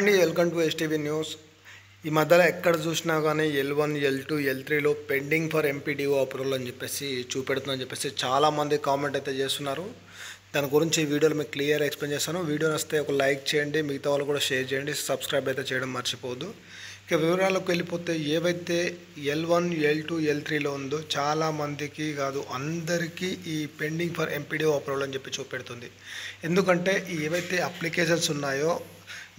అండి welcome to STV news. ఈ మధ్యలో ఎక్కడ చూసినా కానీ L1, L2, L3లో పెండింగ్ ఫర్ ఎంపీడీఓ అప్రూవల్ అని చెప్పేసి చూపెడుతుందని చెప్పేసి చాలామంది కామెంట్ అయితే చేస్తున్నారు. దాని గురించి ఈ వీడియోలో మీకు క్లియర్ ఎక్స్ప్లెయిన్ చేస్తాను. వీడియో వస్తే ఒక లైక్ చేయండి, మిగతా వాళ్ళు కూడా షేర్ చేయండి, సబ్స్క్రైబ్ అయితే చేయడం మర్చిపోవద్దు. ఇక వివరాలకు వెళ్ళిపోతే ఏవైతే L1, L2, L3లో ఉందో చాలామందికి కాదు అందరికీ ఈ పెండింగ్ ఫర్ ఎంపీడీఓ అప్రూవల్ అని చెప్పి చూపెడుతుంది. ఎందుకంటే ఏవైతే అప్లికేషన్స్ ఉన్నాయో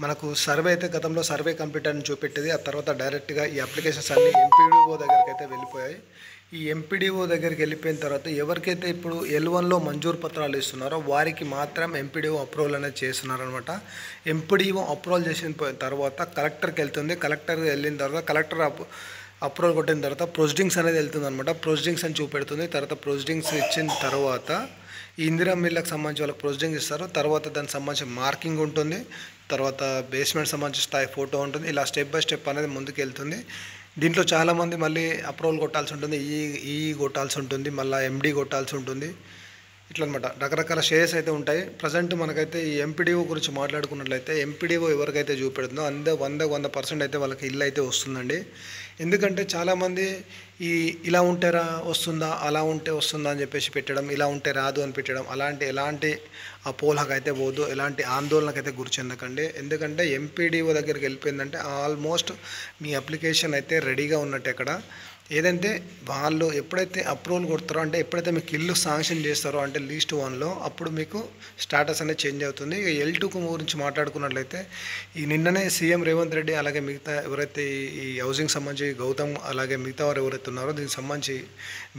మనకు సర్వే అయితే గతంలో సర్వే కంప్లీట్ అని చూపెట్టేది. ఆ తర్వాత డైరెక్ట్గా ఈ అప్లికేషన్స్ అన్నీ ఎంపీడీఓ దగ్గరికి అయితే వెళ్ళిపోయాయి. ఈ ఎంపీడీఓ దగ్గరికి వెళ్ళిపోయిన తర్వాత ఎవరికైతే ఇప్పుడు L1లో మంజూరు పత్రాలు ఇస్తున్నారో వారికి మాత్రం ఎంపీడీఓ అప్రూవల్ అనేది చేస్తున్నారనమాట. ఎంపీడీఓ అప్రూవల్ చేసిన తర్వాత కలెక్టర్కి వెళ్తుంది. కలెక్టర్కి వెళ్ళిన తర్వాత కలెక్టర్ అప్రూవల్ కొట్టిన తర్వాత ప్రొసీడింగ్స్ అనేది వెళ్తుంది అనమాట. ప్రొసీడింగ్స్ అని చూపెడుతుంది. తర్వాత ప్రొసీడింగ్స్ ఇచ్చిన తర్వాత ఈ ఇందిరా మిల్లకు సంబంధించి వాళ్ళకి ప్రొసీడింగ్ ఇస్తారు. తర్వాత దానికి సంబంధించిన మార్కింగ్ ఉంటుంది. తర్వాత బేస్మెంట్ సంబంధించిన స్థాయి ఫోటో ఉంటుంది. ఇలా స్టెప్ బై స్టెప్ అనేది ముందుకు వెళ్తుంది. దీంట్లో చాలామంది మళ్ళీ అప్రూవల్ కొట్టాల్సి ఉంటుంది, ఈ కొట్టాల్సి ఉంటుంది, మళ్ళీ ఎండీ కొట్టాల్సి ఉంటుంది. ఇట్లా అనమాట రకరకాల షేర్స్ అయితే ఉంటాయి. ప్రజెంట్ మనకైతే ఈ ఎంపీడీఓ గురించి మాట్లాడుకున్నట్లయితే ఎంపీడీఓ ఎవరికైతే చూపెడుతుందో 100% అయితే వాళ్ళకి ఇల్లు అయితే వస్తుందండి. ఎందుకంటే చాలామంది ఇలా ఉంటేరా వస్తుందా, అలా ఉంటే వస్తుందా అని చెప్పేసి పెట్టడం, ఇలా ఉంటే రాదు అని పెట్టడం, ఎలాంటి అపోహలకు అయితే పోదు, ఎలాంటి ఆందోళనకు అయితే గురి చెందకండి. ఎందుకంటే ఎంపీడీఓ దగ్గరికి వెళ్ళిపోయిందంటే ఆల్మోస్ట్ మీ అప్లికేషన్ అయితే రెడీగా ఉన్నట్టు. ఎక్కడ ఏదంటే వాళ్ళు ఎప్పుడైతే అప్రూవల్ కొడతారో అంటే ఎప్పుడైతే మీకు ఇల్లు శాంక్షన్ చేస్తారో అంటే లిస్ట్ 1లో అప్పుడు మీకు స్టాటస్ అనేది చేంజ్ అవుతుంది. ఇక L2 గురించి మాట్లాడుకున్నట్లయితే ఈ నిన్ననే సీఎం రేవంత్ రెడ్డి అలాగే మిగతా ఎవరైతే ఈ హౌసింగ్ సంబంధించి గౌతమ్ అలాగే మిగతా వారు ఎవరైతే ఉన్నారో దీనికి సంబంధించి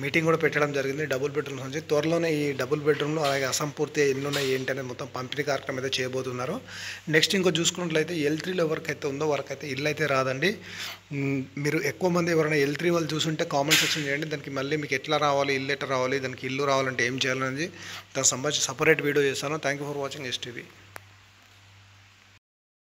మీటింగ్ కూడా పెట్టడం జరిగింది. డబుల్ బెడ్రూమ్ సంబంధించి త్వరలోనే ఈ డబుల్ బెడ్రూమ్లో అలాగే అసంపూర్తి ఎన్ని ఉన్నాయి ఏంటి అనేది మొత్తం పంపిణీ కార్యక్రమం అయితే చేయబోతున్నారు. నెక్స్ట్ ఇంకో చూసుకున్నట్లయితే L3లో ఎవరికైతే ఉందో వారికైతే ఇల్లు అయితే రాదండి. మీరు ఎక్కువ మంది ఎవరైనా L3 వాళ్ళు చూసుంటే కామెంట్ సెక్షన్ చేయండి. దానికి మళ్ళీ మీకు ఎట్లా రావాలి, ఇల్లు ఎట్లా రావాలి, దానికి ఇల్లు రావాలంటే ఏం చేయాలనేది దానికి సంబంధించి సపరేట్ వీడియో చేస్తాను. Thank you for watching STV.